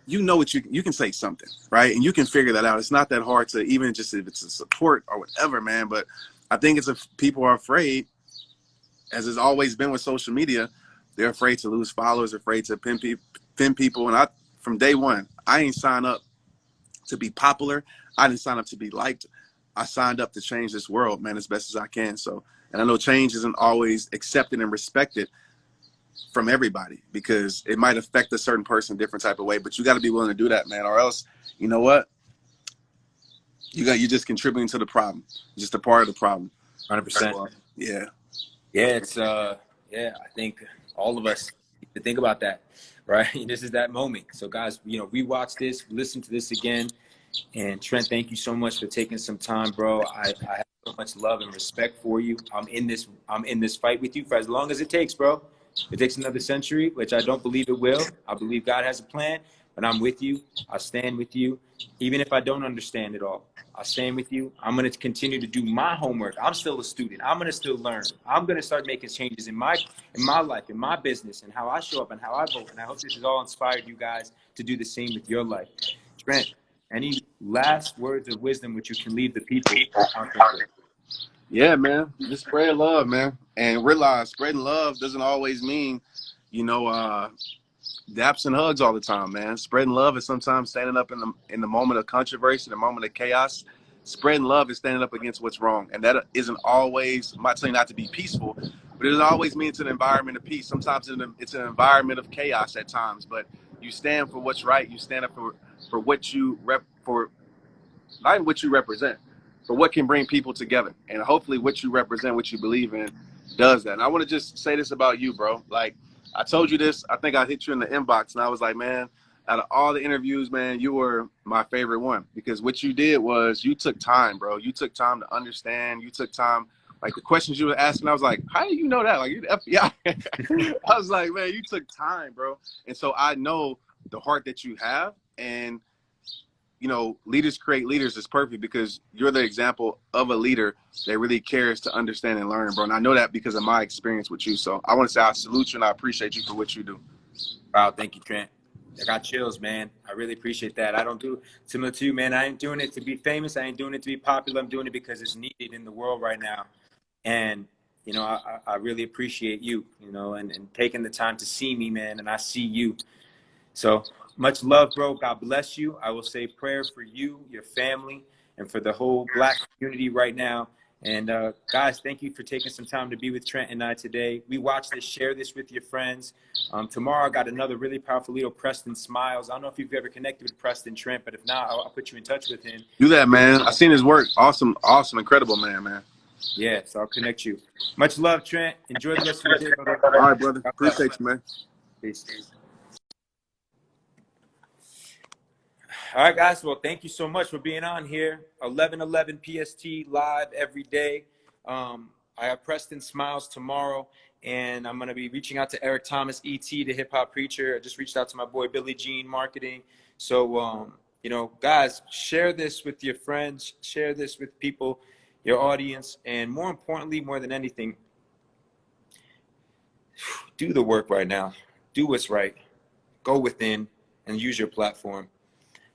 you know what, you can say something, right? And you can figure that out. It's not that hard to, even just if it's a support or whatever, man. But I think it's if people are afraid, as it's always been with social media, they're afraid to lose followers, afraid to offend people. And from day one, I ain't signed up to be popular. I didn't sign up to be liked. I signed up to change this world, man, as best as I can. So, and I know change isn't always accepted and respected from everybody, because it might affect a certain person a different type of way, but you got to be willing to do that, man, or else, you know what, you're just contributing to the problem, just a part of the problem. 100%. Yeah. It's I think all of us need to think about that, right? This is that moment. So guys, rewatch this, listen to this again. And Trent, thank you so much for taking some time, bro. I have so much love and respect for you. I'm in this fight with you for as long as it takes, bro. If it takes another century, which I don't believe it will. I believe God has a plan, but I'm with you. I stand with you. Even if I don't understand it all, I stand with you. I'm going to continue to do my homework. I'm still a student. I'm going to still learn. I'm going to start making changes in my life, in my business, and how I show up and how I vote. And I hope this has all inspired you guys to do the same with your life. Trent, any last words of wisdom which you can leave the people? Yeah, man. Just spread love, man. And realize spreading love doesn't always mean, daps and hugs all the time, man. Spreading love is sometimes standing up in the moment of controversy, the moment of chaos. Spreading love is standing up against what's wrong. And that isn't always, I'm not telling you not to be peaceful, but it doesn't always mean it's an environment of peace. Sometimes it's an environment of chaos at times, but you stand for what's right. You stand up for what you not even what you represent, but what can bring people together. And hopefully what you represent, what you believe in, does that. And I want to just say this about you, bro. Like, I told you this, I think I hit you in the inbox, and I was like, man, out of all the interviews, man, you were my favorite one, because what you did was you took time, bro. You took time to understand. You took time, like the questions you were asking, I was like, how do you know that? Like, you're the FBI. I was like, man, you took time, bro. And so I know the heart that you have, and leaders create leaders is perfect, because you're the example of a leader that really cares to understand and learn, bro. And I know that because of my experience with you. So I want to say I salute you and I appreciate you for what you do. Wow, thank you, Trent. I got chills, man. I really appreciate that. I don't do similar to you, man. I ain't doing it to be famous. I ain't doing it to be popular. I'm doing it because it's needed in the world right now. And, I really appreciate you, and taking the time to see me, man. And I see you. So much love, bro. God bless you. I will say prayer for you, your family, and for the whole Black community right now. And guys, thank you for taking some time to be with Trent and I today. We watch this, share this with your friends. Tomorrow I got another really powerful leader, Preston Smiles. I don't know if you've ever connected with Preston, Trent, but if not, I'll put you in touch with him. Do that, man. I've seen his work. Awesome, incredible man. Yeah, so I'll connect you. Much love, Trent. Enjoy the rest of your day, brother. All right, brother. God bless. Appreciate you, man. Peace. All right, guys. Well, thank you so much for being on here. 11:11 PST live every day. I have Preston Smiles tomorrow, and I'm going to be reaching out to Eric Thomas, ET, the hip hop preacher. I just reached out to my boy Billy Jean Marketing. So, you know, guys, share this with your friends, share this with people, your audience, and more importantly, more than anything, do the work right now. Do what's right. Go within and use your platform.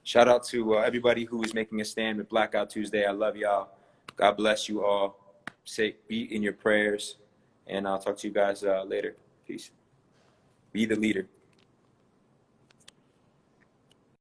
Shout out to everybody who is making a stand with Blackout Tuesday. I love y'all. God bless you all. Be in your prayers. And I'll talk to you guys later. Peace. Be the leader.